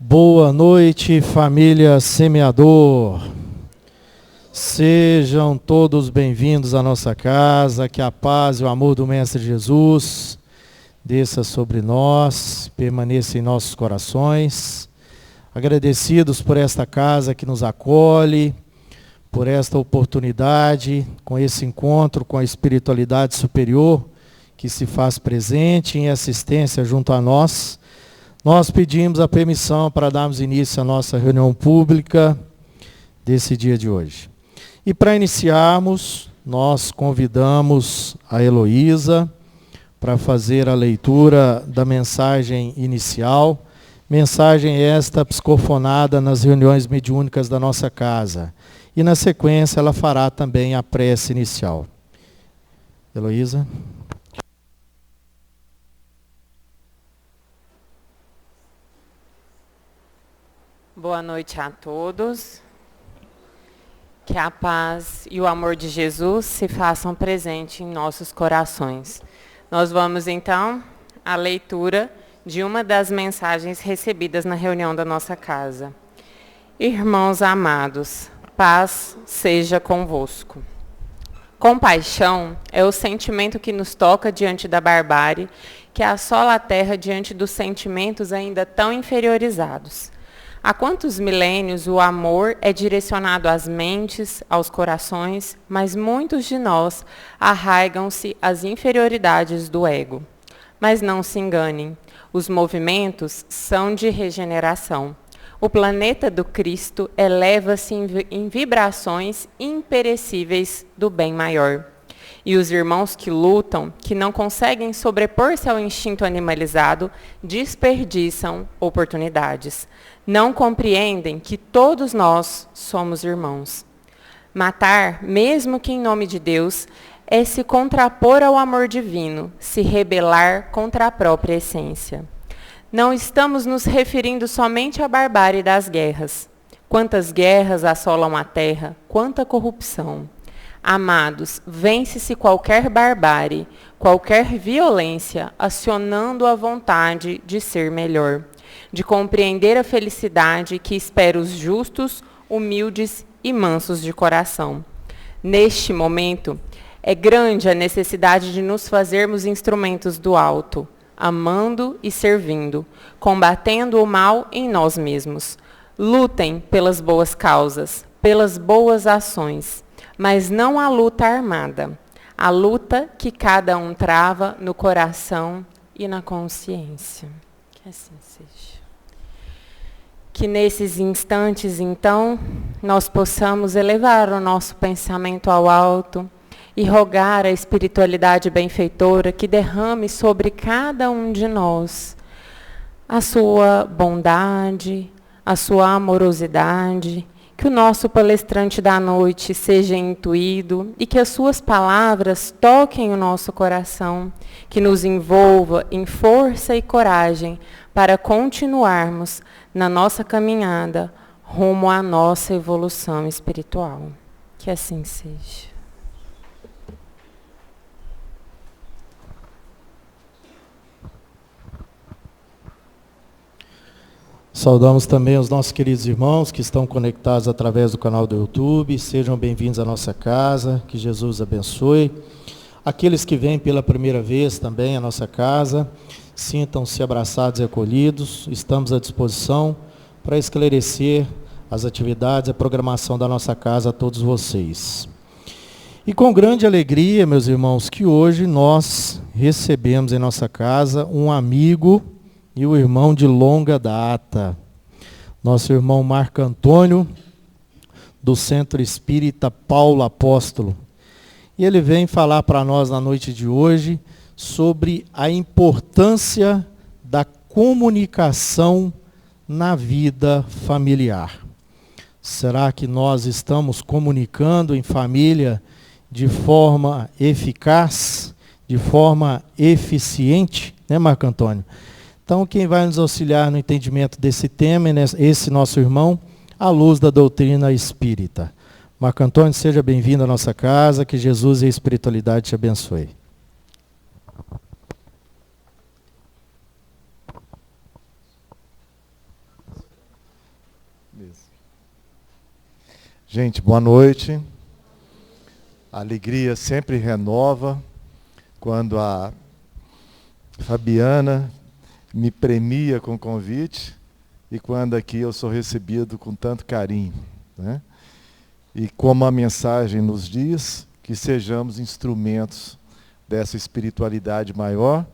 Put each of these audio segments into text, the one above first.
Boa noite, família Semeador. Sejam todos bem-vindos à nossa casa, que a paz e o amor do Mestre Jesus desça sobre nós, permaneça em nossos corações. Agradecidos por esta casa que nos acolhe, por esta oportunidade, com esse encontro com a espiritualidade superior que se faz presente em assistência junto a nós. Nós pedimos a permissão para darmos início à nossa reunião pública desse dia de hoje. E para iniciarmos, nós convidamos a Heloísa para fazer a leitura da mensagem inicial, mensagem esta psicofonada nas reuniões mediúnicas da nossa casa. E na sequência ela fará também a prece inicial. Heloísa. Boa noite a todos. Que a paz e o amor de Jesus se façam presentes em nossos corações. Nós vamos então à leitura de uma das mensagens recebidas na reunião da nossa casa. Irmãos amados, paz seja convosco. Compaixão é o sentimento que nos toca diante da barbárie, que assola a terra diante dos sentimentos ainda tão inferiorizados. Há quantos milênios o amor é direcionado às mentes, aos corações, mas muitos de nós arraigam-se às inferioridades do ego. Mas não se enganem, os movimentos são de regeneração. O planeta do Cristo eleva-se em vibrações imperecíveis do bem maior. E os irmãos que lutam, que não conseguem sobrepor-se ao instinto animalizado, desperdiçam oportunidades. Não compreendem que todos nós somos irmãos. Matar, mesmo que em nome de Deus, é se contrapor ao amor divino, se rebelar contra a própria essência. Não estamos nos referindo somente à barbárie das guerras. Quantas guerras assolam a terra, quanta corrupção. Amados, vence-se qualquer barbárie, qualquer violência, acionando a vontade de ser melhor, de compreender a felicidade que espera os justos, humildes e mansos de coração. Neste momento, é grande a necessidade de nos fazermos instrumentos do alto, amando e servindo, combatendo o mal em nós mesmos. Lutem pelas boas causas, pelas boas ações, mas não a luta armada, a luta que cada um trava no coração e na consciência. Que assim seja. Que nesses instantes, então, nós possamos elevar o nosso pensamento ao alto e rogar a espiritualidade benfeitora que derrame sobre cada um de nós a sua bondade, a sua amorosidade, que o nosso palestrante da noite seja intuído e que as suas palavras toquem o nosso coração, que nos envolva em força e coragem para continuarmos na nossa caminhada rumo à nossa evolução espiritual. Que assim seja. Saudamos também os nossos queridos irmãos que estão conectados através do canal do YouTube. Sejam bem-vindos à nossa casa, que Jesus abençoe. Aqueles que vêm pela primeira vez também à nossa casa, sintam-se abraçados e acolhidos. Estamos à disposição para esclarecer as atividades, a programação da nossa casa a todos vocês. E com grande alegria, meus irmãos, que hoje nós recebemos em nossa casa um amigo e o irmão de longa data, nosso irmão Marco Antônio, do Centro Espírita Paulo Apóstolo. E ele vem falar para nós na noite de hoje sobre a importância da comunicação na vida familiar. Será que nós estamos comunicando em família de forma eficaz, de forma eficiente, né, Marco Antônio? Então, quem vai nos auxiliar no entendimento desse tema é esse nosso irmão, à luz da doutrina espírita. Marco Antônio, seja bem-vindo à nossa casa, que Jesus e a espiritualidade te abençoe. Gente, boa noite. A alegria sempre renova quando a Fabiana me premia com o convite e quando aqui eu sou recebido com tanto carinho, né? E como a mensagem nos diz, que sejamos instrumentos dessa espiritualidade maior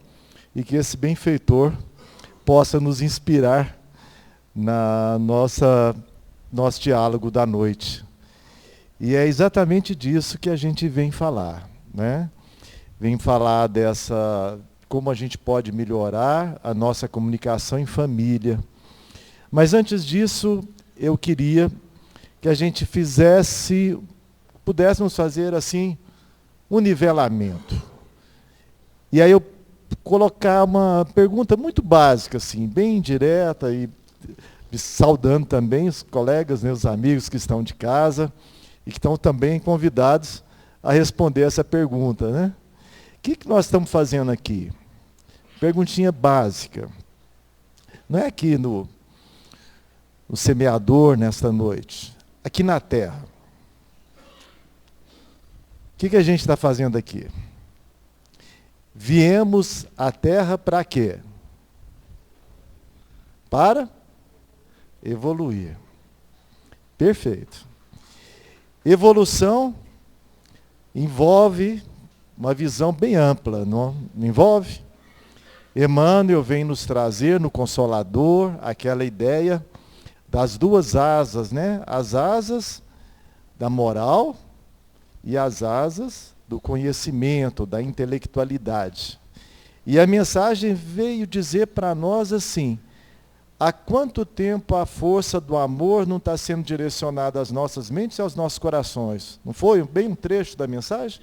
e que esse benfeitor possa nos inspirar na nosso diálogo da noite. E é exatamente disso que a gente vem falar, né? Vem falar como a gente pode melhorar a nossa comunicação em família. Mas antes disso, eu queria que a gente pudéssemos fazer assim, um nivelamento. E aí eu colocar uma pergunta muito básica, assim, bem direta, e saudando também os colegas, né, os amigos que estão de casa, e que estão também convidados a responder essa pergunta, né? O que nós estamos fazendo aqui? Perguntinha básica. Não é aqui no semeador nesta noite, aqui na terra. O que a gente está fazendo aqui? Viemos à terra para quê? Para evoluir. Perfeito. Evolução envolve uma visão bem ampla, não envolve? Emmanuel vem nos trazer no Consolador aquela ideia das duas asas, né? As asas da moral e as asas do conhecimento, da intelectualidade. E a mensagem veio dizer para nós assim: há quanto tempo a força do amor não está sendo direcionada às nossas mentes e aos nossos corações? Não foi bem um trecho da mensagem?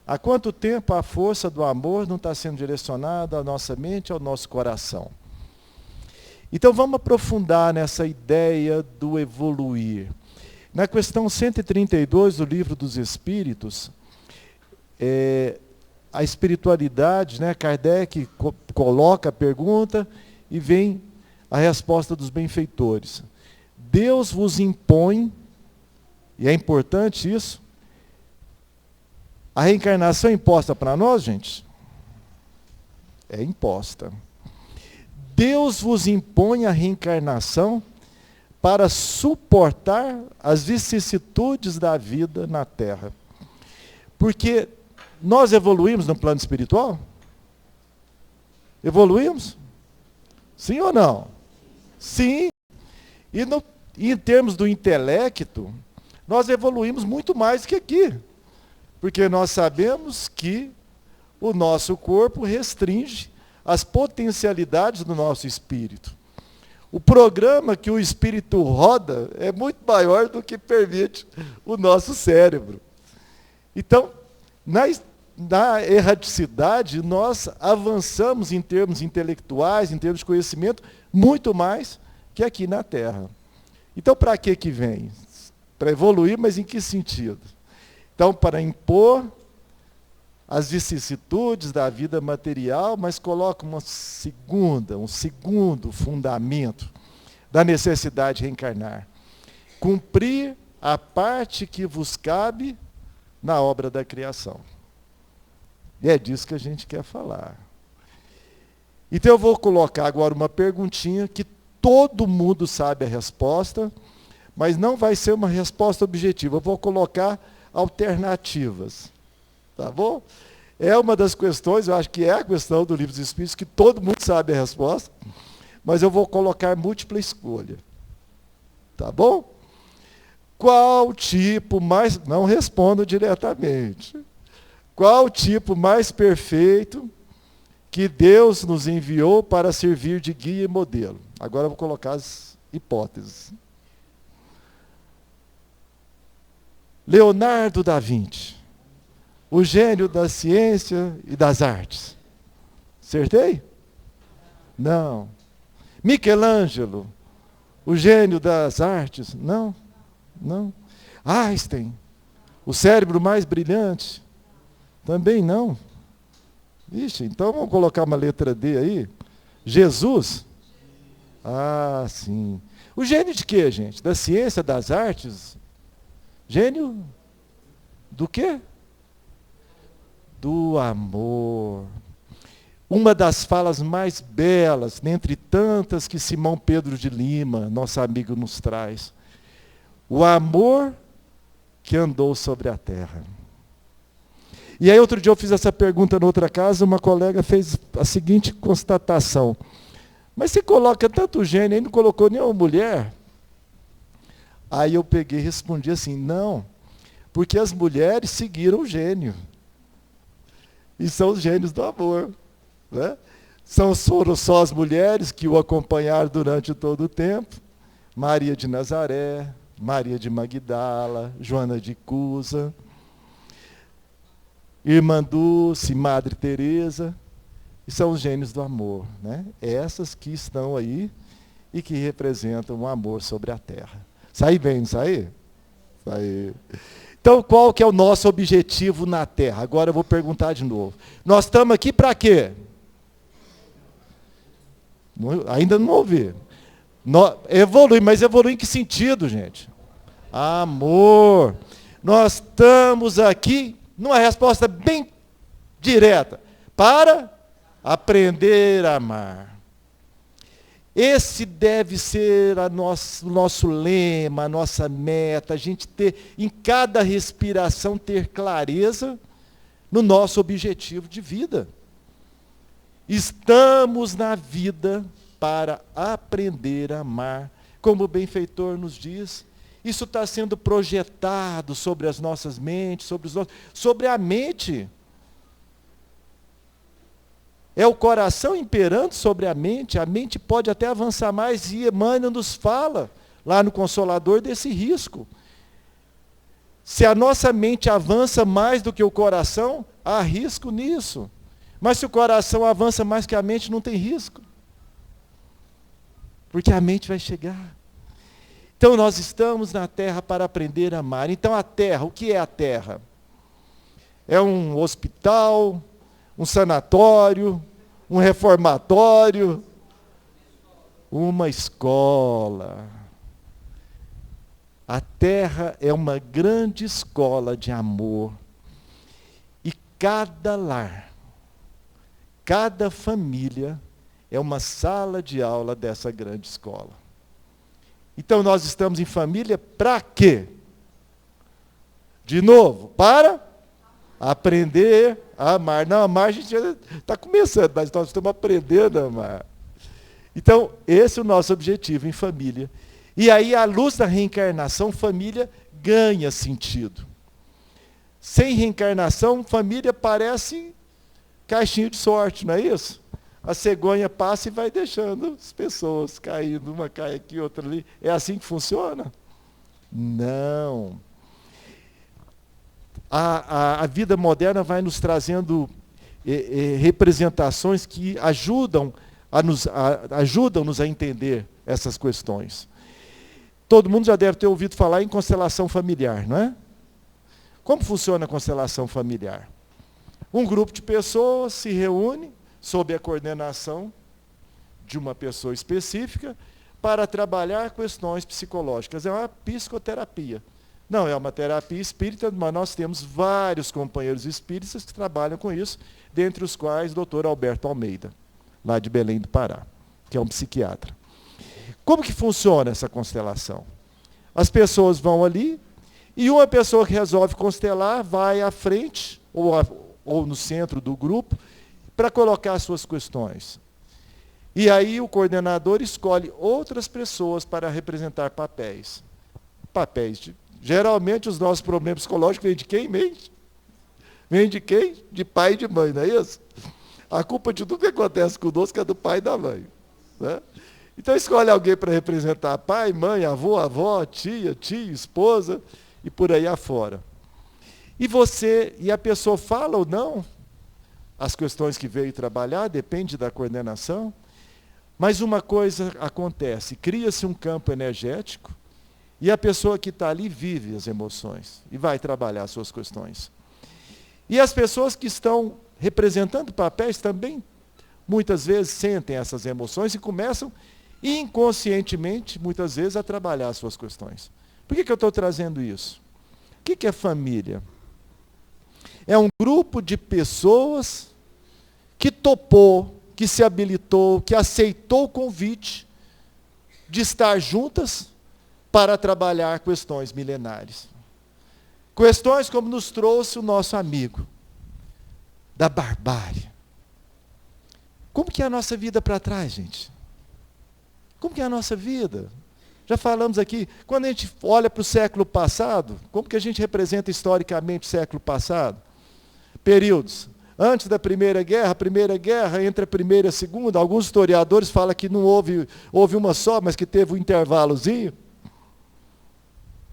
Há quanto tempo a força do amor não está sendo direcionada à nossa mente e ao nosso coração? Então vamos aprofundar nessa ideia do evoluir. Na questão 132 do Livro dos Espíritos, a espiritualidade, né, Kardec coloca a pergunta e vem a resposta dos benfeitores. Deus vos impõe, e é importante isso, a reencarnação é imposta para nós, gente? É imposta. Deus vos impõe a reencarnação para suportar as vicissitudes da vida na Terra. Porque nós evoluímos no plano espiritual? Evoluímos? Sim ou não? Sim. E em termos do intelecto, nós evoluímos muito mais que aqui. Porque nós sabemos que o nosso corpo restringe as potencialidades do nosso espírito. O programa que o espírito roda é muito maior do que permite o nosso cérebro. Então, na erraticidade, nós avançamos em termos intelectuais, em termos de conhecimento, muito mais que aqui na Terra. Então, para que vem? Para evoluir, mas em que sentido? Então, para impor as vicissitudes da vida material, mas coloca um segundo fundamento da necessidade de reencarnar. Cumprir a parte que vos cabe na obra da criação. E é disso que a gente quer falar. Então eu vou colocar agora uma perguntinha que todo mundo sabe a resposta, mas não vai ser uma resposta objetiva. Eu vou colocar alternativas. Tá bom? É uma das questões, eu acho que é a questão do Livro dos Espíritos, que todo mundo sabe a resposta, mas eu vou colocar múltipla escolha. Tá bom? Qual tipo mais... Não respondo diretamente. Qual tipo mais perfeito que Deus nos enviou para servir de guia e modelo? Agora eu vou colocar as hipóteses. Leonardo da Vinci, o gênio da ciência e das artes. Acertei? Não. Michelangelo, o gênio das artes? Não. Não. Einstein, o cérebro mais brilhante? Também não. Ixi, então vamos colocar uma letra D aí. Jesus? Ah, sim. O gênio de quê, gente? Da ciência, das artes? Gênio do quê? Do amor. Uma das falas mais belas, dentre tantas que Simão Pedro de Lima, nosso amigo, nos traz. O amor que andou sobre a terra. E aí outro dia eu fiz essa pergunta na outra casa, uma colega fez a seguinte constatação. Mas você coloca tanto gênio, aí não colocou nenhuma mulher? Aí eu peguei e respondi assim, não, porque as mulheres seguiram o gênio. E são os gênios do amor. Né? Foram só as mulheres que o acompanharam durante todo o tempo. Maria de Nazaré, Maria de Magdala, Joana de Cusa, Irmã Dulce, Madre Teresa, e são os gênios do amor. Né? Essas que estão aí e que representam o amor sobre a terra. Sai bem, não sai? Sai. Então, qual que é o nosso objetivo na terra? Agora eu vou perguntar de novo. Nós estamos aqui para quê? Ainda não ouvi. Evoluir, mas evoluir em que sentido, gente? Amor. Nós estamos aqui, numa resposta bem direta, para aprender a amar. Esse deve ser o nosso lema, a nossa meta, a gente ter, em cada respiração, ter clareza no nosso objetivo de vida. Estamos na vida para aprender a amar. Como o benfeitor nos diz, isso está sendo projetado sobre as nossas mentes, sobre a mente. É o coração imperando sobre a mente pode até avançar mais, e Emmanuel nos fala, lá no Consolador, desse risco. Se a nossa mente avança mais do que o coração, há risco nisso. Mas se o coração avança mais que a mente, não tem risco. Porque a mente vai chegar. Então nós estamos na terra para aprender a amar. Então a terra, o que é a terra? É um hospital, um sanatório, um reformatório, uma escola. A terra é uma grande escola de amor. E cada lar, cada família é uma sala de aula dessa grande escola. Então nós estamos em família para quê? De novo, para aprender a amar. Não, amar a gente já está começando, mas nós estamos aprendendo a amar. Então, esse é o nosso objetivo em família. E aí, à luz da reencarnação, família ganha sentido. Sem reencarnação, família parece caixinha de sorte, não é isso? A cegonha passa e vai deixando as pessoas caindo, uma cai aqui, outra ali. É assim que funciona? Não. A vida moderna vai nos trazendo representações que ajudam-nos a entender essas questões. Todo mundo já deve ter ouvido falar em constelação familiar, não é? Como funciona a constelação familiar? Um grupo de pessoas se reúne sob a coordenação de uma pessoa específica para trabalhar questões psicológicas. É uma psicoterapia. Não é uma terapia espírita, mas nós temos vários companheiros espíritas que trabalham com isso, dentre os quais o Dr. Alberto Almeida, lá de Belém do Pará, que é um psiquiatra. Como que funciona essa constelação? As pessoas vão ali, e uma pessoa que resolve constelar vai à frente, ou no centro do grupo, para colocar as suas questões. E aí o coordenador escolhe outras pessoas para representar papéis. Geralmente os nossos problemas psicológicos vêm de quem? Vêm de quem? De pai e de mãe, não é isso? A culpa de tudo que acontece conosco é do pai e da mãe. Né? Então escolhe alguém para representar pai, mãe, avô, avó, tia, tio, esposa e por aí afora. E a pessoa fala ou não as questões que veio trabalhar, depende da coordenação, mas uma coisa acontece, cria-se um campo energético e a pessoa que está ali vive as emoções e vai trabalhar as suas questões. E as pessoas que estão representando papéis também, muitas vezes, sentem essas emoções e começam inconscientemente, muitas vezes, a trabalhar as suas questões. Por que eu estou trazendo isso? que é família? É um grupo de pessoas que topou, que se habilitou, que aceitou o convite de estar juntas para trabalhar questões milenares. Questões como nos trouxe o nosso amigo, da barbárie. Como que é a nossa vida para trás, gente? Como que é a nossa vida? Já falamos aqui, quando a gente olha para o século passado, como que a gente representa historicamente o século passado? Períodos. Antes da Primeira Guerra, entre a Primeira e a Segunda, alguns historiadores falam que não houve uma só, mas que teve um intervalozinho.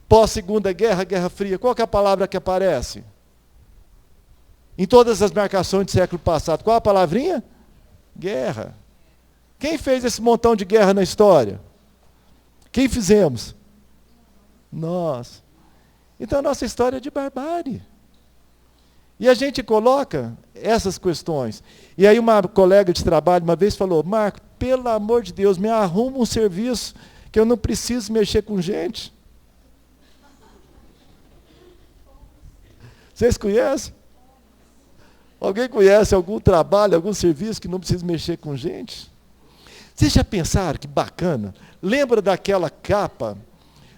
Pós-Segunda Guerra, Guerra Fria, qual que é a palavra que aparece? Em todas as marcações do século passado, qual a palavrinha? Guerra. Quem fez esse montão de guerra na história? Quem fizemos? Nós. Então a nossa história é de barbárie. E a gente coloca essas questões. E aí uma colega de trabalho uma vez falou, Marco, pelo amor de Deus, me arruma um serviço que eu não preciso mexer com gente. Vocês conhecem? Alguém conhece algum trabalho, algum serviço que não precisa mexer com gente? Vocês já pensaram que bacana? Lembra daquela capa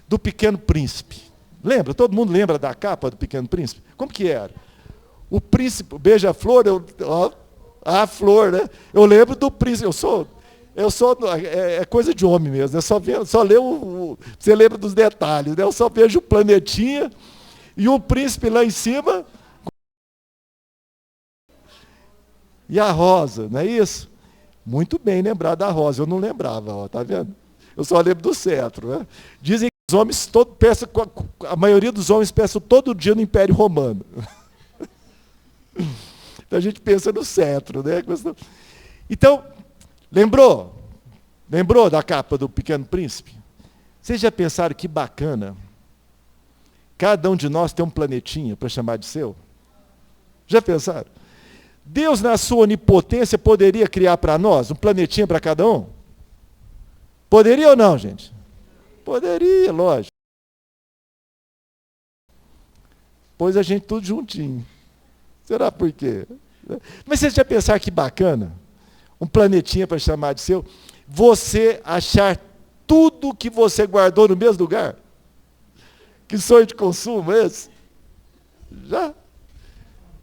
do Pequeno Príncipe? Lembra? Todo mundo lembra da capa do Pequeno Príncipe? Como que era? O príncipe, beija-flor, a flor, né? Eu lembro do príncipe, é coisa de homem mesmo, eu só leio, você lembra dos detalhes, né? Eu só vejo o planetinha e um príncipe lá em cima e a rosa, não é isso? Muito bem lembrado da rosa, eu não lembrava, ó, tá vendo? Eu só lembro do cetro, né? Dizem que os homens, a maioria dos homens pensam todo dia no Império Romano. Então a gente pensa no cetro, né? Então, lembrou? Lembrou da capa do Pequeno Príncipe? Vocês já pensaram que bacana? Cada um de nós tem um planetinha para chamar de seu? Já pensaram? Deus, na sua onipotência, poderia criar para nós um planetinha para cada um? Poderia ou não, gente? Poderia, lógico. Pôs a gente tudo juntinho. Será por quê? Mas vocês já pensaram que bacana? Um planetinha para chamar de seu? Você achar tudo que você guardou no mesmo lugar? Que sonho de consumo esse? Já?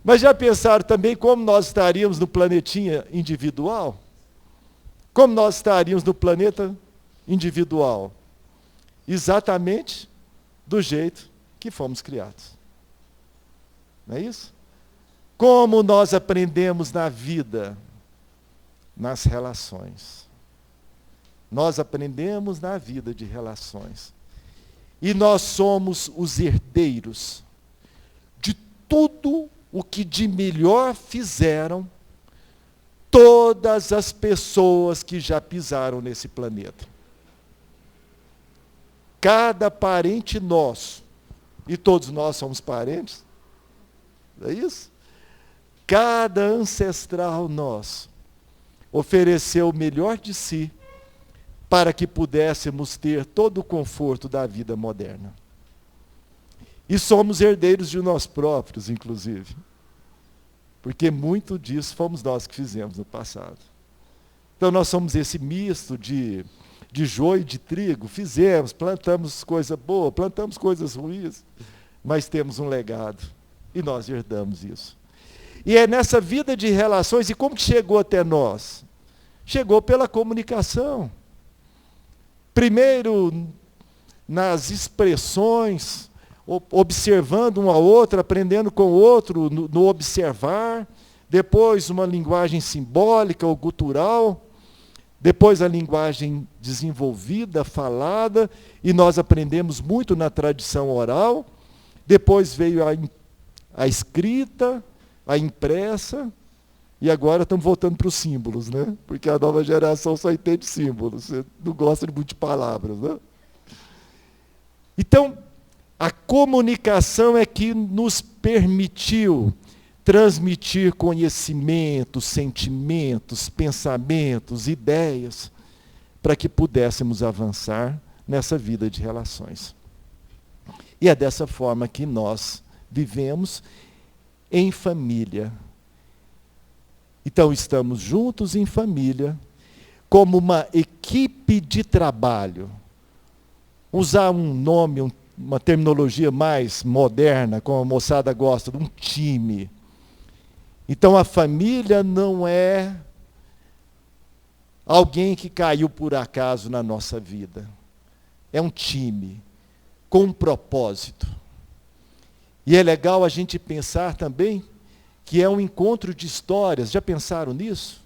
Mas já pensaram também como nós estaríamos no planetinha individual? Como nós estaríamos no planeta individual? Exatamente do jeito que fomos criados. Não é isso? Como nós aprendemos na vida? Nas relações. Nós aprendemos na vida de relações. E nós somos os herdeiros de tudo o que de melhor fizeram todas as pessoas que já pisaram nesse planeta. Cada parente nosso, e todos nós somos parentes, não é isso? Cada ancestral nosso ofereceu o melhor de si para que pudéssemos ter todo o conforto da vida moderna. E somos herdeiros de nós próprios, inclusive. Porque muito disso fomos nós que fizemos no passado. Então nós somos esse misto de joio e de trigo. Fizemos, plantamos coisa boa, plantamos coisas ruins, mas temos um legado. E nós herdamos isso. E é nessa vida de relações, e como que chegou até nós? Chegou pela comunicação. Primeiro, nas expressões, observando um ao outro, aprendendo com o outro, no observar. Depois, uma linguagem simbólica ou gutural. Depois, a linguagem desenvolvida, falada. E nós aprendemos muito na tradição oral. Depois veio a escrita, a impressa. E agora estamos voltando para os símbolos, né? Porque a nova geração só entende símbolos. Você não gosta muito de palavras, né? Então, a comunicação é que nos permitiu transmitir conhecimentos, sentimentos, pensamentos, ideias, para que pudéssemos avançar nessa vida de relações. E é dessa forma que nós vivemos em família. Então, estamos juntos em família, como uma equipe de trabalho. Usar um nome, uma terminologia mais moderna, como a moçada gosta, de um time. Então, a família não é alguém que caiu por acaso na nossa vida. É um time, com um propósito. E é legal a gente pensar também que é um encontro de histórias. Já pensaram nisso?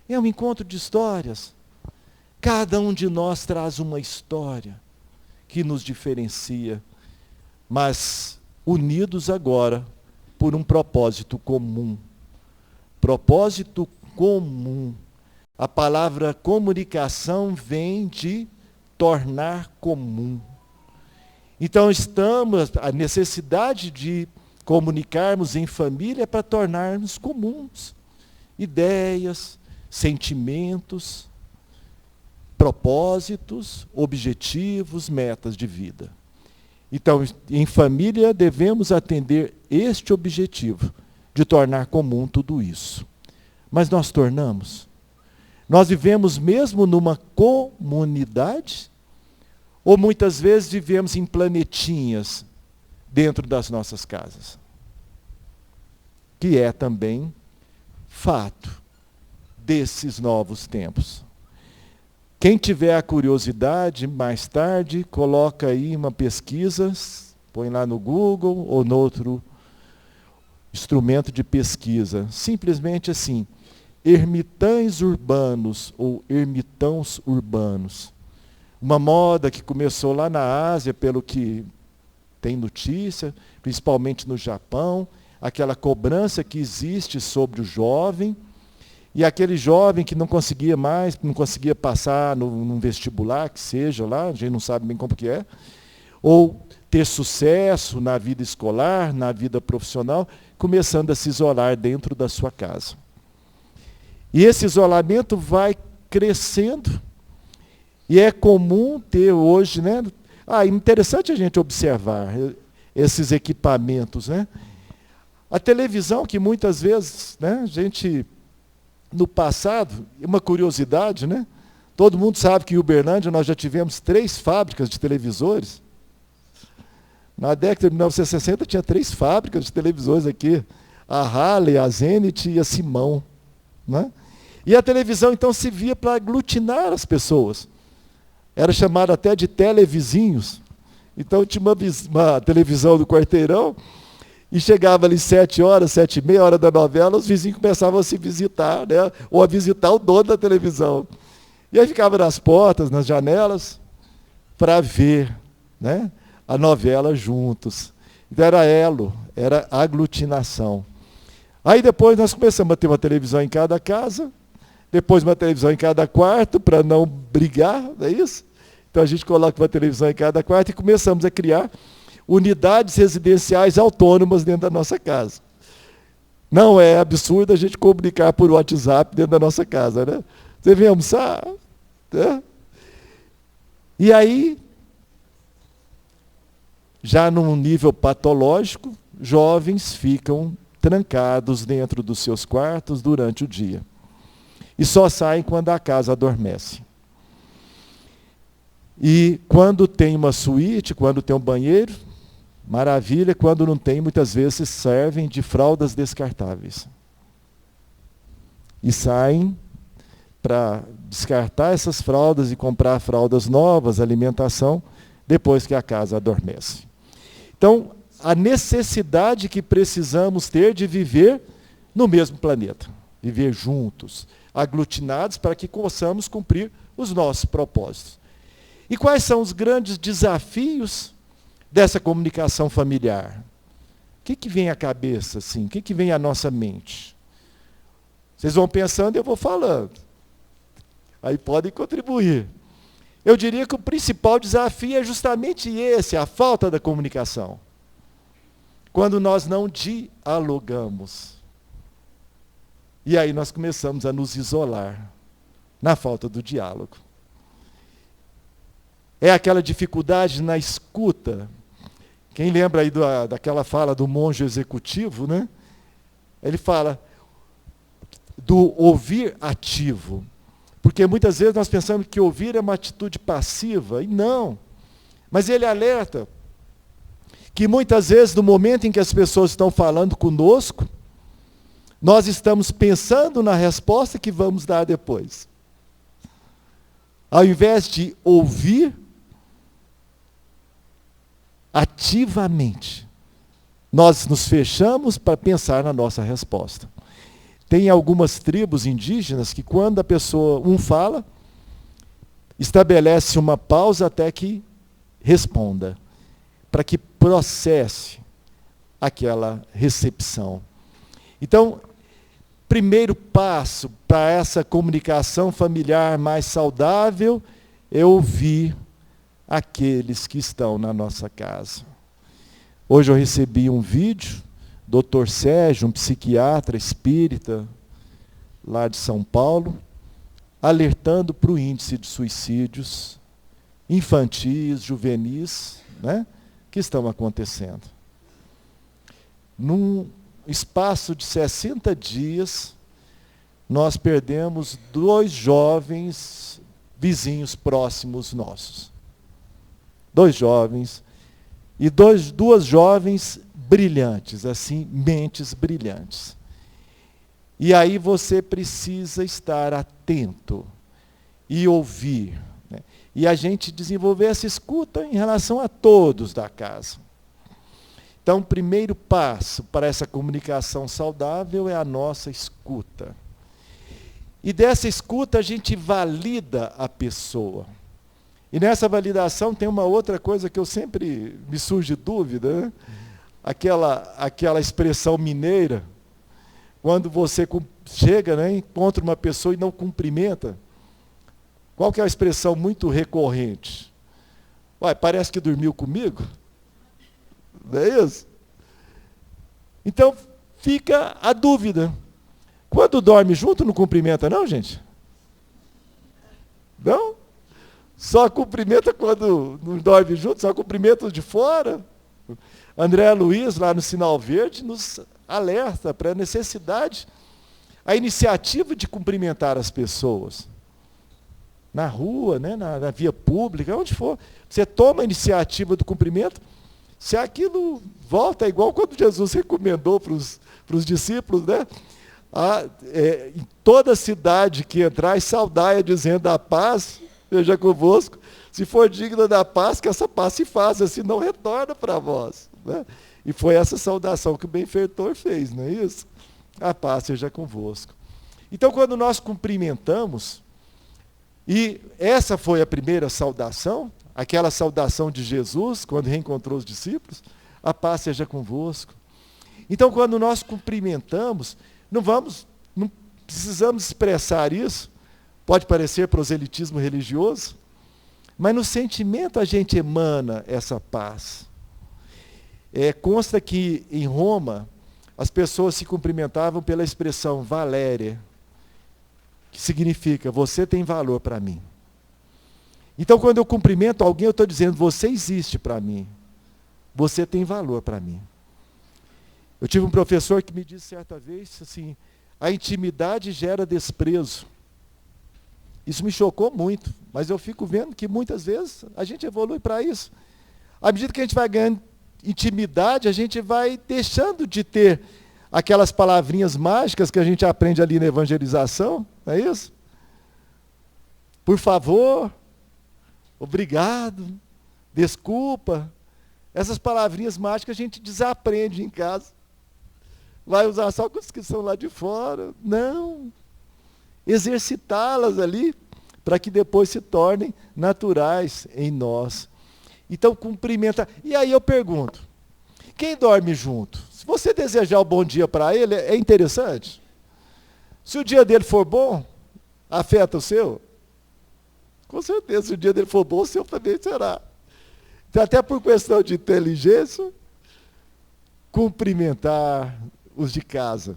É um encontro de histórias. Cada um de nós traz uma história que nos diferencia, mas unidos agora por um propósito comum. Propósito comum. A palavra comunicação vem de tornar comum. Então, a necessidade de comunicarmos em família é para tornarmos comuns ideias, sentimentos, propósitos, objetivos, metas de vida. Então, em família, devemos atender este objetivo de tornar comum tudo isso. Mas nós tornamos? Nós vivemos mesmo numa comunidade? Ou muitas vezes vivemos em planetinhas dentro das nossas casas? Que é também fato desses novos tempos. Quem tiver a curiosidade, mais tarde, coloca aí uma pesquisa, põe lá no Google ou no outro instrumento de pesquisa. Simplesmente assim, ermitães urbanos ou ermitãos urbanos. Uma moda que começou lá na Ásia, pelo que tem notícia, principalmente no Japão, aquela cobrança que existe sobre o jovem, e aquele jovem que não conseguia mais, não conseguia passar num vestibular, que seja lá, a gente não sabe bem como que é, ou ter sucesso na vida escolar, na vida profissional, começando a se isolar dentro da sua casa. E esse isolamento vai crescendo, e é comum ter hoje, né? Interessante a gente observar esses equipamentos, né? A televisão, que muitas vezes, né, a gente, no passado, uma curiosidade, né? Todo mundo sabe que em Uberlândia nós já tivemos 3 fábricas de televisores. Na década de 1960 tinha 3 fábricas de televisores aqui. A Halley, a Zenith e a Simão. Né? E a televisão, então, se via para aglutinar as pessoas. Era chamado até de televizinhos. Então, tinha uma televisão do quarteirão, e chegava ali 7 horas, 7h30, hora da novela, os vizinhos começavam a se visitar, né? Ou a visitar o dono da televisão. E aí ficava nas portas, nas janelas, para ver, né, a novela juntos. Então era elo, era aglutinação. Aí depois nós começamos a ter uma televisão em cada casa, depois uma televisão em cada quarto, para não brigar, não é isso? Então a gente coloca uma televisão em cada quarto e começamos a criar unidades residenciais autônomas dentro da nossa casa. Não é absurdo a gente comunicar por WhatsApp dentro da nossa casa, né? Você vem almoçar? Né? E aí, já num nível patológico, jovens ficam trancados dentro dos seus quartos durante o dia. E só saem quando a casa adormece. E quando tem uma suíte, quando tem um banheiro, maravilha. Quando não tem, muitas vezes servem de fraldas descartáveis. E saem para descartar essas fraldas e comprar fraldas novas, alimentação, depois que a casa adormece. Então, a necessidade que precisamos ter de viver no mesmo planeta, viver juntos, aglutinados, para que possamos cumprir os nossos propósitos. E quais são os grandes desafios dessa comunicação familiar? O que vem à cabeça, assim? O que vem à nossa mente? Vocês vão pensando e eu vou falando. Aí podem contribuir. Eu diria que o principal desafio é justamente esse, a falta da comunicação. Quando nós não dialogamos. E aí nós começamos a nos isolar, na falta do diálogo. É aquela dificuldade na escuta. Quem lembra aí daquela fala do monge executivo, né? Ele fala do ouvir ativo. Porque muitas vezes nós pensamos que ouvir é uma atitude passiva, e não. Mas ele alerta que muitas vezes, no momento em que as pessoas estão falando conosco, nós estamos pensando na resposta que vamos dar depois. Ao invés de ouvir ativamente, nós nos fechamos para pensar na nossa resposta. Tem algumas tribos indígenas que quando a pessoa, fala, estabelece uma pausa até que responda, para que processe aquela recepção. Então, primeiro passo para essa comunicação familiar mais saudável é ouvir aqueles que estão na nossa casa. Hoje eu recebi um vídeo, Dr. Sérgio, um psiquiatra espírita lá de São Paulo, alertando para o índice de suicídios infantis, juvenis, né, que estão acontecendo. Num espaço de 60 dias, nós perdemos 2 jovens vizinhos próximos nossos. 2 jovens e 2 jovens brilhantes, assim, mentes brilhantes. E aí você precisa estar atento e ouvir, né? E a gente desenvolver essa escuta em relação a todos da casa. Então, o primeiro passo para essa comunicação saudável é a nossa escuta. E dessa escuta a gente valida a pessoa. E nessa validação tem uma outra coisa que eu sempre me surge dúvida, né? Aquela expressão mineira, quando você chega, né, encontra uma pessoa e não cumprimenta. Qual que é a expressão muito recorrente? Uai, parece que dormiu comigo? Não é isso? Então, fica a dúvida. Quando dorme junto, não cumprimenta não, gente? Não? Só cumprimenta quando não dorme junto, só cumprimenta de fora. André Luiz, lá no Sinal Verde, nos alerta para a necessidade, a iniciativa de cumprimentar as pessoas. Na rua, né, na via pública, onde for. Você toma a iniciativa do cumprimento, se aquilo volta, é igual quando Jesus recomendou para os discípulos, né? Em toda cidade que entrar, saudai-a dizendo a paz, seja convosco. Se for digna da paz, que essa paz se faça, senão retorna para vós. Né? E foi essa saudação que o benfeitor fez, não é isso? A paz seja convosco. Então, quando nós cumprimentamos, e essa foi a primeira saudação, aquela saudação de Jesus, quando reencontrou os discípulos, a paz seja convosco. Então, quando nós cumprimentamos, não precisamos expressar isso, pode parecer proselitismo religioso, mas no sentimento a gente emana essa paz. Consta que em Roma, as pessoas se cumprimentavam pela expressão Valéria, que significa, você tem valor para mim. Então, quando eu cumprimento alguém, eu estou dizendo, você existe para mim. Você tem valor para mim. Eu tive um professor que me disse certa vez, assim, a intimidade gera desprezo. Isso me chocou muito, mas eu fico vendo que muitas vezes a gente evolui para isso. À medida que a gente vai ganhando intimidade, a gente vai deixando de ter aquelas palavrinhas mágicas que a gente aprende ali na evangelização, não é isso? Por favor, obrigado, desculpa. Essas palavrinhas mágicas a gente desaprende em casa. Vai usar só com os que são lá de fora. Não. Exercitá-las ali, para que depois se tornem naturais em nós. Então, cumprimenta. E aí eu pergunto, quem dorme junto? Se você desejar um bom dia para ele, é interessante? Se o dia dele for bom, afeta o seu? Com certeza, se o dia dele for bom, o seu também será. Então, até por questão de inteligência, cumprimentar os de casa.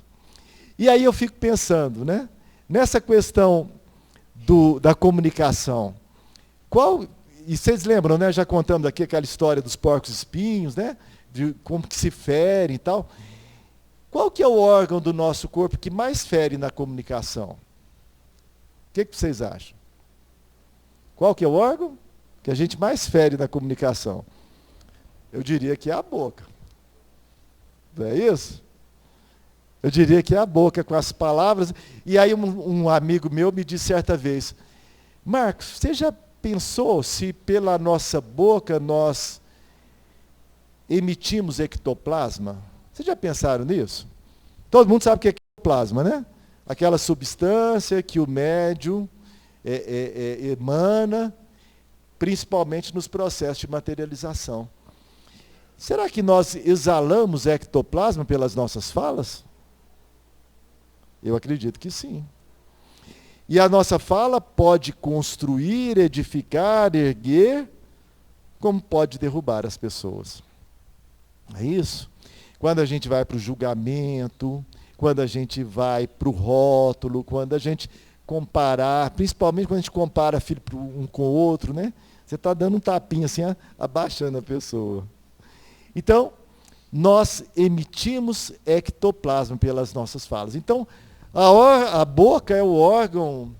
E aí eu fico pensando, né? Nessa questão da comunicação, E vocês lembram, né? Já contamos aqui aquela história dos porcos espinhos, né? De como que se ferem e tal. Qual que é o órgão do nosso corpo que mais fere na comunicação? O que vocês acham? Qual que é o órgão que a gente mais fere na comunicação? Eu diria que é a boca. Não é isso? Eu diria que é a boca com as palavras. E aí um amigo meu me disse certa vez, Marcos, você já pensou se pela nossa boca nós emitimos ectoplasma? Vocês já pensaram nisso? Todo mundo sabe o que é ectoplasma, né? Aquela substância que o médium emana, principalmente nos processos de materialização. Será que nós exalamos ectoplasma pelas nossas falas? Eu acredito que sim. E a nossa fala pode construir, edificar, erguer, como pode derrubar as pessoas. É isso? Quando a gente vai para o julgamento, quando a gente vai para o rótulo, quando a gente comparar, principalmente quando a gente compara filho um com o outro, né? Você está dando um tapinha assim, abaixando a pessoa. Então, nós emitimos ectoplasma pelas nossas falas. Então, a boca é o órgão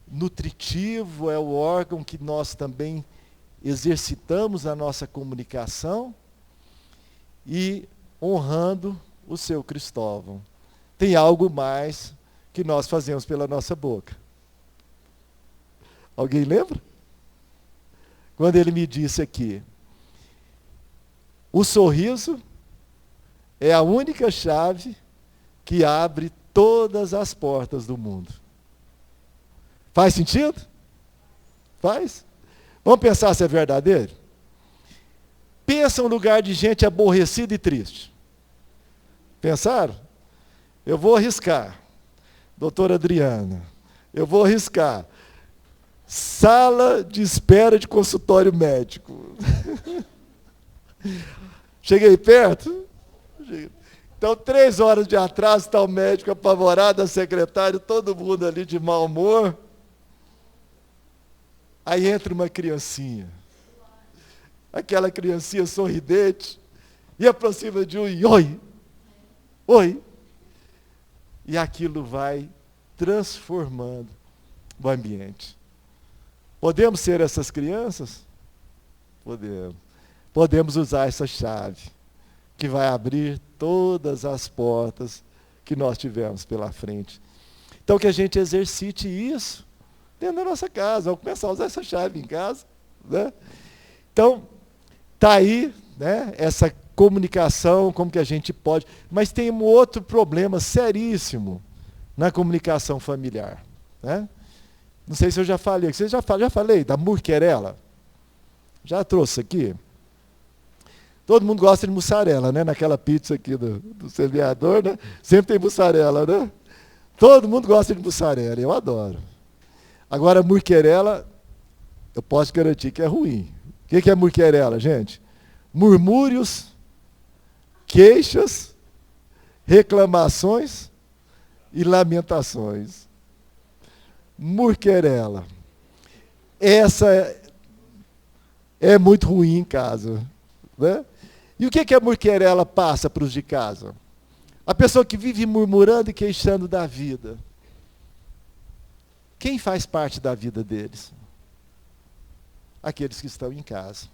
nutritivo, é o órgão que nós também exercitamos na nossa comunicação e honrando o seu Cristóvão. Tem algo mais que nós fazemos pela nossa boca. Alguém lembra? Quando ele me disse aqui, o sorriso é a única chave que abre todas as portas do mundo. Faz sentido? Faz? Vamos pensar se é verdadeiro? Pensa um lugar de gente aborrecida e triste. Pensaram? Eu vou arriscar. Doutora Adriana, eu vou arriscar. Sala de espera de consultório médico. Cheguei perto? Então, 3 horas de atraso, está o médico apavorado, a secretária, todo mundo ali de mau humor. Aí entra uma criancinha. Aquela criancinha sorridente, e aproxima de um e oi, oi. E aquilo vai transformando o ambiente. Podemos ser essas crianças? Podemos. Podemos usar essa chave, que vai abrir todas as portas que nós tivemos pela frente. Então, que a gente exercite isso dentro da nossa casa. Vamos começar a usar essa chave em casa, né? Então, está aí, né, essa comunicação, como que a gente pode... Mas tem um outro problema seríssimo na comunicação familiar, né? Não sei se eu já falei. Você já falei da muquerela? Já trouxe aqui? Todo mundo gosta de mussarela, né? Naquela pizza aqui do semeador, né? Sempre tem mussarela, né? Todo mundo gosta de mussarela, eu adoro. Agora, muquerela, eu posso garantir que é ruim. O que é muquerela, gente? Murmúrios, queixas, reclamações e lamentações. Muquerela. Essa é muito ruim em casa, né? E o que a muquerela passa para os de casa? A pessoa que vive murmurando e queixando da vida. Quem faz parte da vida deles? Aqueles que estão em casa.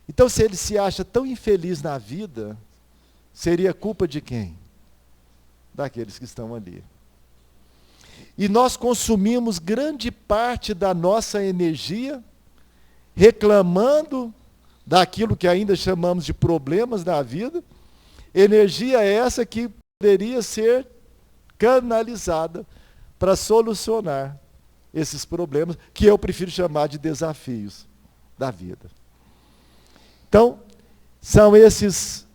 Então, se ele se acha tão infeliz na vida, seria culpa de quem? Daqueles que estão ali. E nós consumimos grande parte da nossa energia reclamando daquilo que ainda chamamos de problemas da vida, energia essa que poderia ser canalizada para solucionar esses problemas, que eu prefiro chamar de desafios da vida. Então, são esse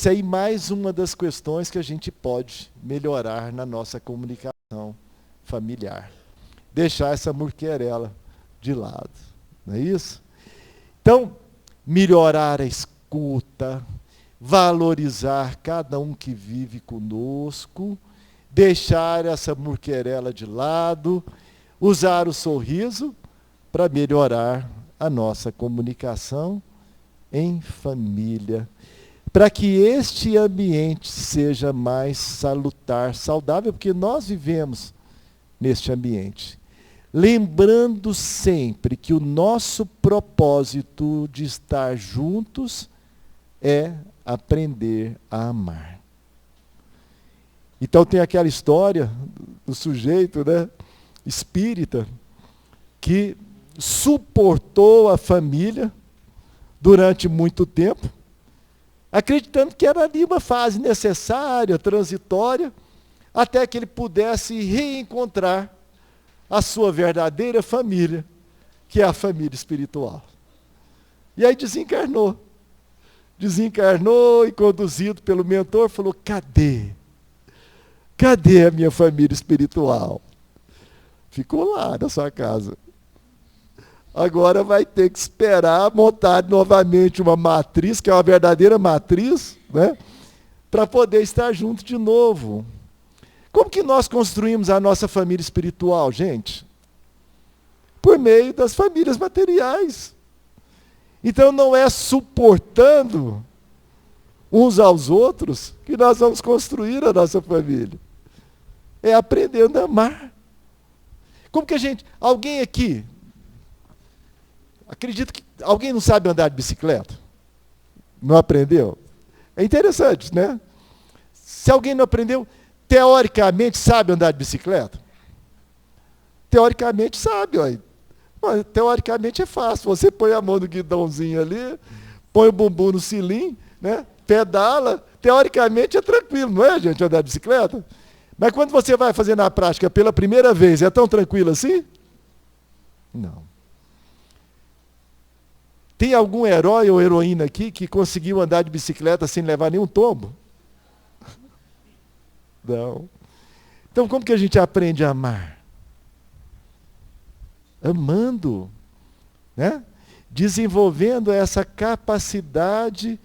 aí mais uma das questões que a gente pode melhorar na nossa comunicação familiar. Deixar essa muquerela de lado, não é isso? Então, melhorar a escuta, valorizar cada um que vive conosco, deixar essa muquerela de lado, usar o sorriso para melhorar a nossa comunicação em família, para que este ambiente seja mais salutar, saudável, porque nós vivemos neste ambiente. Lembrando sempre que o nosso propósito de estar juntos é aprender a amar. Então tem aquela história do sujeito, né, espírita, que suportou a família durante muito tempo, acreditando que era ali uma fase necessária, transitória, até que ele pudesse reencontrar a sua verdadeira família, que é a família espiritual. E aí desencarnou. Desencarnou e, conduzido pelo mentor, falou: cadê? Cadê a minha família espiritual? Ficou lá na sua casa. Agora vai ter que esperar montar novamente uma matriz, que é uma verdadeira matriz, né, para poder estar junto de novo. Como que nós construímos a nossa família espiritual, gente? Por meio das famílias materiais. Então não é suportando uns aos outros que nós vamos construir a nossa família. É aprendendo a amar. Como que a gente... Alguém aqui... Acredito que alguém não sabe andar de bicicleta? Não aprendeu? É interessante, né? Se alguém não aprendeu, teoricamente sabe andar de bicicleta? Teoricamente sabe, ó. Mas, teoricamente é fácil. Você põe a mão no guidãozinho ali, põe o bumbum no cilim, né? Pedala. Teoricamente é tranquilo, não é, gente, andar de bicicleta? Mas quando você vai fazer na prática pela primeira vez, é tão tranquilo assim? Não. Tem algum herói ou heroína aqui que conseguiu andar de bicicleta sem levar nenhum tombo? Não. Então como que a gente aprende a amar? Amando, né? Desenvolvendo essa capacidade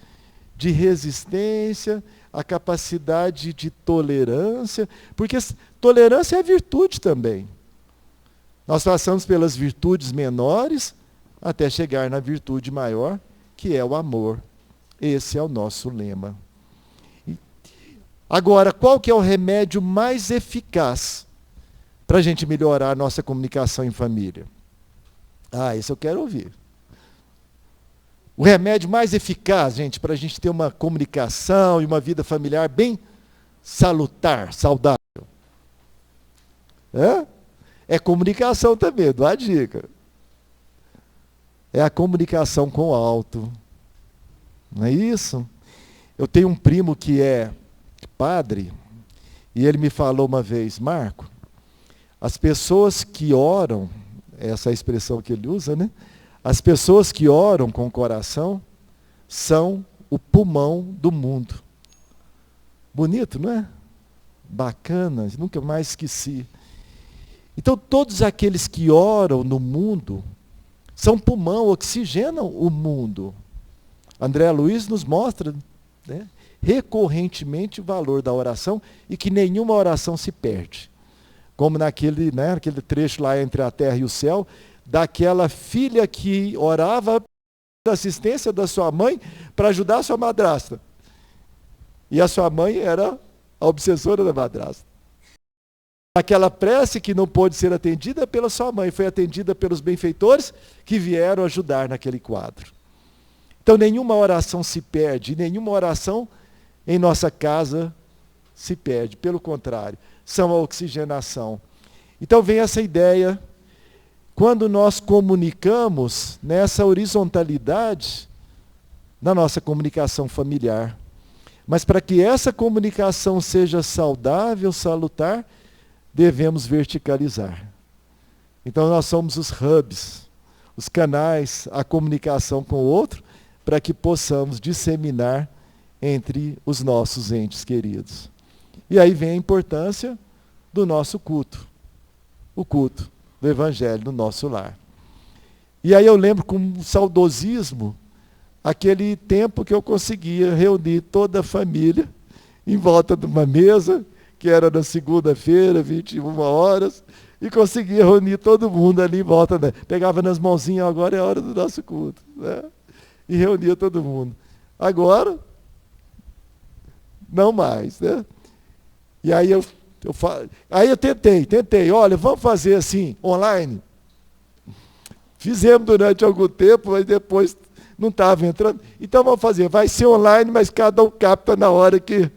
de resistência, a capacidade de tolerância, porque tolerância é virtude também. Nós passamos pelas virtudes menores até chegar na virtude maior, que é o amor. Esse é o nosso lema. Agora, qual que é o remédio mais eficaz para a gente melhorar a nossa comunicação em família? Ah, isso eu quero ouvir. O remédio mais eficaz, gente, para a gente ter uma comunicação e uma vida familiar bem salutar, saudável. É comunicação também, dá a dica. É a comunicação com o alto. Não é isso? Eu tenho um primo que é padre, e ele me falou uma vez: Marco, as pessoas que oram, essa é a expressão que ele usa, né? As pessoas que oram com o coração são o pulmão do mundo. Bonito, não é? Bacana, nunca mais esqueci. Então, todos aqueles que oram no mundo são pulmão, oxigenam o mundo. André Luiz nos mostra, né, recorrentemente o valor da oração e que nenhuma oração se perde. Como naquele trecho lá entre a terra e o céu, daquela filha que orava pela assistência da sua mãe para ajudar a sua madrasta. E a sua mãe era a obsessora da madrasta. Aquela prece que não pôde ser atendida pela sua mãe, foi atendida pelos benfeitores que vieram ajudar naquele quadro. Então nenhuma oração se perde, nenhuma oração em nossa casa se perde, pelo contrário, são a oxigenação. Então vem essa ideia, quando nós comunicamos nessa horizontalidade na nossa comunicação familiar. Mas para que essa comunicação seja saudável, salutar, devemos verticalizar. Então nós somos os hubs, os canais, a comunicação com o outro, para que possamos disseminar entre os nossos entes queridos. E aí vem a importância do nosso culto, o culto do Evangelho no nosso lar. E aí eu lembro com saudosismo aquele tempo que eu conseguia reunir toda a família em volta de uma mesa, que era na segunda-feira, 21 horas, e conseguia reunir todo mundo ali em volta, né? Pegava nas mãozinhas, agora é a hora do nosso culto, né? E reunia todo mundo. Agora, não mais, né? E aí eu tentei, olha, vamos fazer assim, online. Fizemos durante algum tempo, mas depois não estava entrando. Então vamos fazer, vai ser online, mas cada um capta na hora que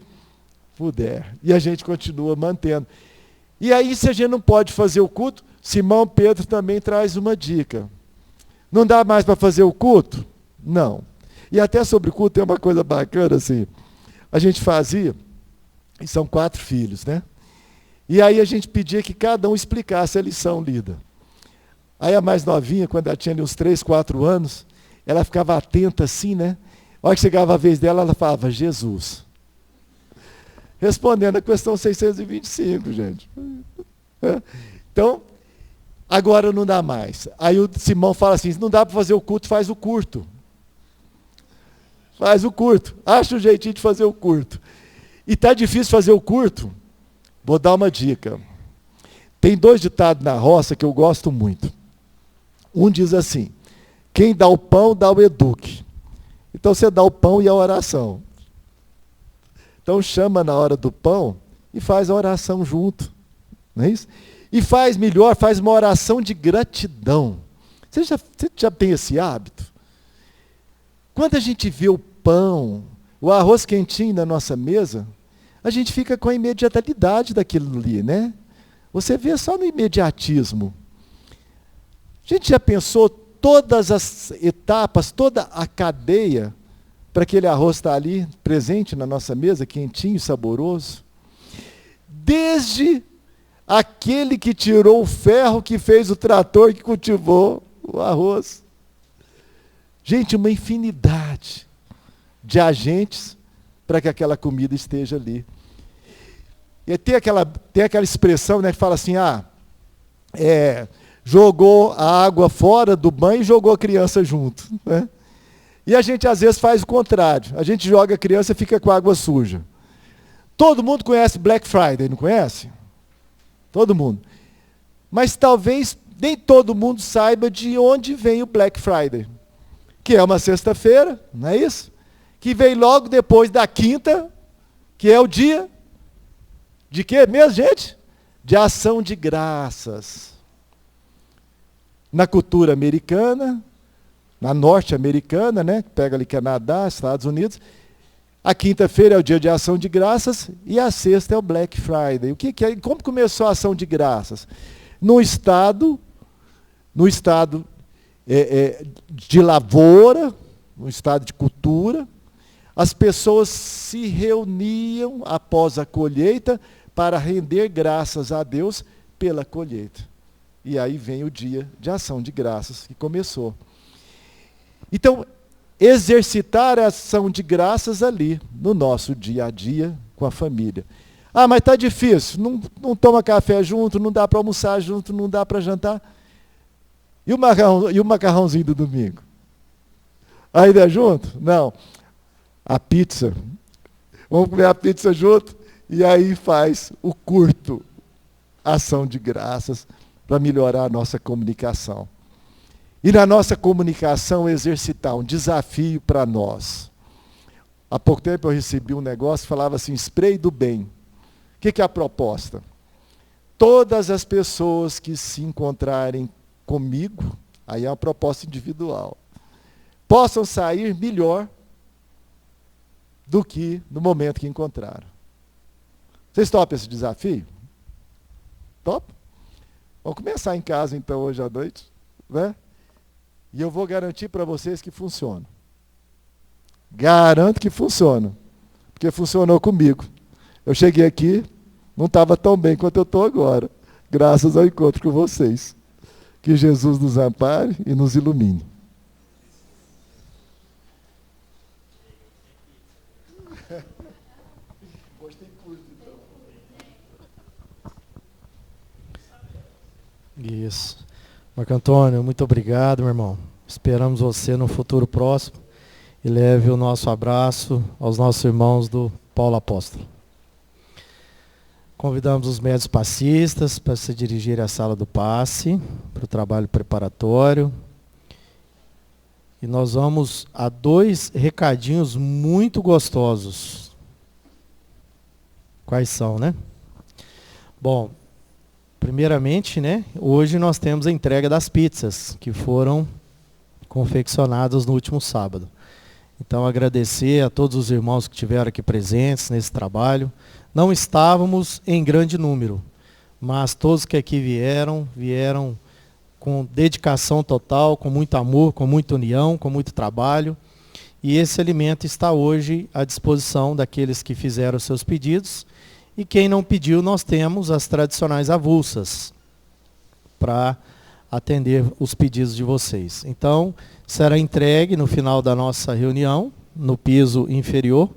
puder. E a gente continua mantendo. E aí, se a gente não pode fazer o culto, Simão Pedro também traz uma dica. Não dá mais para fazer o culto? Não. E até sobre o culto tem uma coisa bacana assim. A gente fazia, e são 4 filhos, né? E aí a gente pedia que cada um explicasse a lição lida. Aí a mais novinha, quando ela tinha ali uns 3, 4 anos, ela ficava atenta assim, né? A hora que chegava a vez dela, ela falava, Jesus. Respondendo a questão 625, gente. Então, agora não dá mais. Aí o Simão fala assim, não dá para fazer o culto, faz o curto. Faz o curto. Acha um jeitinho de fazer o curto. E está difícil fazer o curto? Vou dar uma dica. Tem 2 ditados na roça que eu gosto muito. Um diz assim, quem dá o pão, dá o eduque. Então você dá o pão e a oração. Então chama na hora do pão e faz a oração junto. Não é isso? E faz melhor, faz uma oração de gratidão. Você já tem esse hábito? Quando a gente vê o pão, o arroz quentinho na nossa mesa, a gente fica com a imediatidade daquilo ali, né? Você vê só no imediatismo. A gente já pensou todas as etapas, toda a cadeia, para aquele arroz estar ali, presente na nossa mesa, quentinho, saboroso? Desde aquele que tirou o ferro, que fez o trator, que cultivou o arroz. Gente, uma infinidade de agentes para que aquela comida esteja ali. E tem aquela expressão, né, que fala assim, jogou a água fora do banho e jogou a criança junto. Né? E a gente às vezes faz o contrário. A gente joga a criança e fica com a água suja. Todo mundo conhece Black Friday, não conhece? Todo mundo. Mas talvez nem todo mundo saiba de onde vem o Black Friday. Que é uma sexta-feira, não é isso? Que vem logo depois da quinta, que é o dia de quê mesmo, gente? De ação de graças. Na cultura americana, na norte-americana, né? Pega ali Canadá, Estados Unidos, a quinta-feira é o dia de ação de graças e a sexta é o Black Friday. O que é? Como começou a ação de graças? No estado de lavoura, no estado de cultura, as pessoas se reuniam após a colheita para render graças a Deus pela colheita. E aí vem o dia de ação de graças que começou. Então, exercitar a ação de graças ali, no nosso dia a dia, com a família. Ah, mas está difícil, não toma café junto, não dá para almoçar junto, não dá para jantar. E o macarrãozinho do domingo? Ainda é junto? Não. A pizza. Vamos comer a pizza junto? E aí faz o curto, ação de graças, para melhorar a nossa comunicação. E na nossa comunicação exercitar um desafio para nós. Há pouco tempo eu recebi um negócio que falava assim, spray do bem. O que é a proposta? Todas as pessoas que se encontrarem comigo, aí é uma proposta individual, possam sair melhor do que no momento que encontraram. Vocês topam esse desafio? Top? Vamos começar em casa então hoje à noite, né? E eu vou garantir para vocês que funciona. Garanto que funciona, porque funcionou comigo. Eu cheguei aqui, não estava tão bem quanto eu estou agora, graças ao encontro com vocês. Que Jesus nos ampare e nos ilumine. Isso. Marco Antônio, muito obrigado, meu irmão. Esperamos você no futuro próximo e leve o nosso abraço aos nossos irmãos do Paulo Apóstolo. Convidamos os médios passistas para se dirigirem à sala do passe, para o trabalho preparatório. E nós vamos a 2 recadinhos muito gostosos. Quais são, né? Bom, primeiramente, né, hoje nós temos a entrega das pizzas, que foram confeccionadas no último sábado. Então, agradecer a todos os irmãos que estiveram aqui presentes nesse trabalho. Não estávamos em grande número, mas todos que aqui vieram com dedicação total, com muito amor, com muita união, com muito trabalho. E esse alimento está hoje à disposição daqueles que fizeram seus pedidos. E quem não pediu, nós temos as tradicionais avulsas para atender os pedidos de vocês. Então, será entregue no final da nossa reunião, no piso inferior.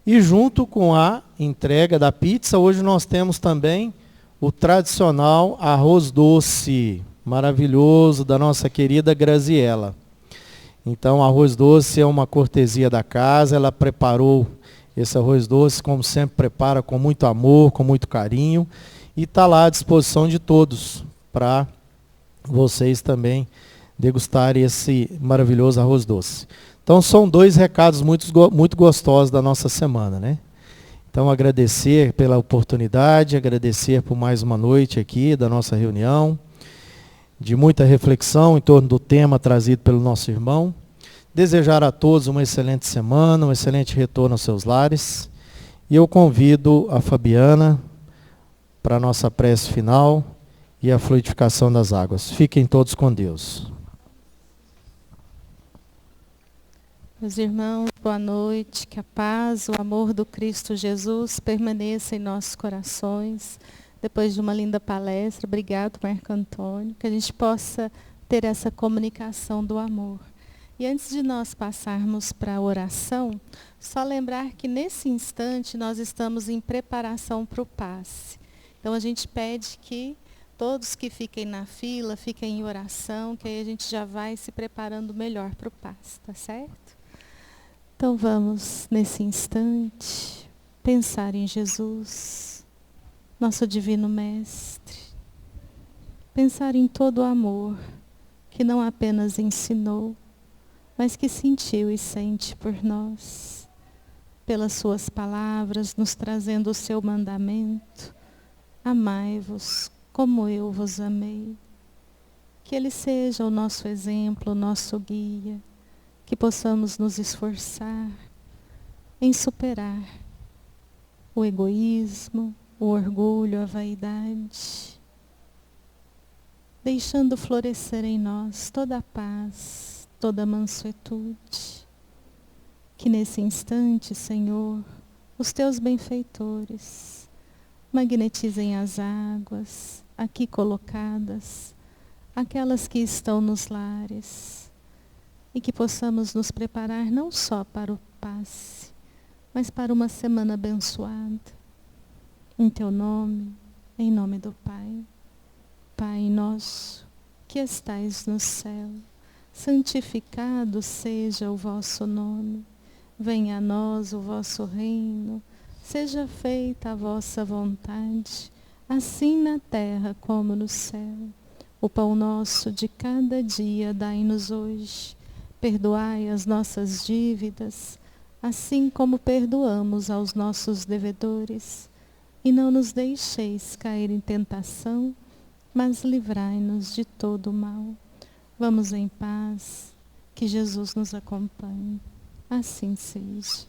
E junto com a entrega da pizza, hoje nós temos também o tradicional arroz doce, maravilhoso, da nossa querida Graziella. Então, arroz doce é uma cortesia da casa, ela preparou esse arroz doce, como sempre prepara, com muito amor, com muito carinho, e está lá à disposição de todos, para vocês também degustarem esse maravilhoso arroz doce. Então, são 2 recados muito gostosos da nossa semana, né? Então, agradecer pela oportunidade, agradecer por mais uma noite aqui da nossa reunião, de muita reflexão em torno do tema trazido pelo nosso irmão. Desejar a todos uma excelente semana, um excelente retorno aos seus lares. E eu convido a Fabiana para a nossa prece final e a fluidificação das águas. Fiquem todos com Deus. Meus irmãos, boa noite, que a paz, o amor do Cristo Jesus permaneça em nossos corações. Depois de uma linda palestra, obrigado, Marco Antônio, que a gente possa ter essa comunicação do amor. E antes de nós passarmos para a oração, só lembrar que nesse instante nós estamos em preparação para o passe. Então a gente pede que todos que fiquem na fila, fiquem em oração, que aí a gente já vai se preparando melhor para o passe, tá certo? Então vamos, nesse instante, pensar em Jesus, nosso Divino Mestre. Pensar em todo o amor que não apenas ensinou, mas que sentiu e sente por nós. Pelas suas palavras, nos trazendo o seu mandamento. Amai-vos como eu vos amei. Que Ele seja o nosso exemplo, o nosso guia. Que possamos nos esforçar em superar o egoísmo, o orgulho, a vaidade, deixando florescer em nós toda a paz, toda a mansuetude. Que nesse instante, Senhor, os teus benfeitores magnetizem as águas aqui colocadas, aquelas que estão nos lares, e que possamos nos preparar não só para o passe, mas para uma semana abençoada. Em teu nome, em nome do Pai. Pai nosso, que estais no céu, santificado seja o vosso nome. Venha a nós o vosso reino, seja feita a vossa vontade, assim na terra como no céu. O pão nosso de cada dia dai-nos hoje. Perdoai as nossas dívidas, assim como perdoamos aos nossos devedores. E não nos deixeis cair em tentação, mas livrai-nos de todo o mal. Vamos em paz, que Jesus nos acompanhe. Assim seja.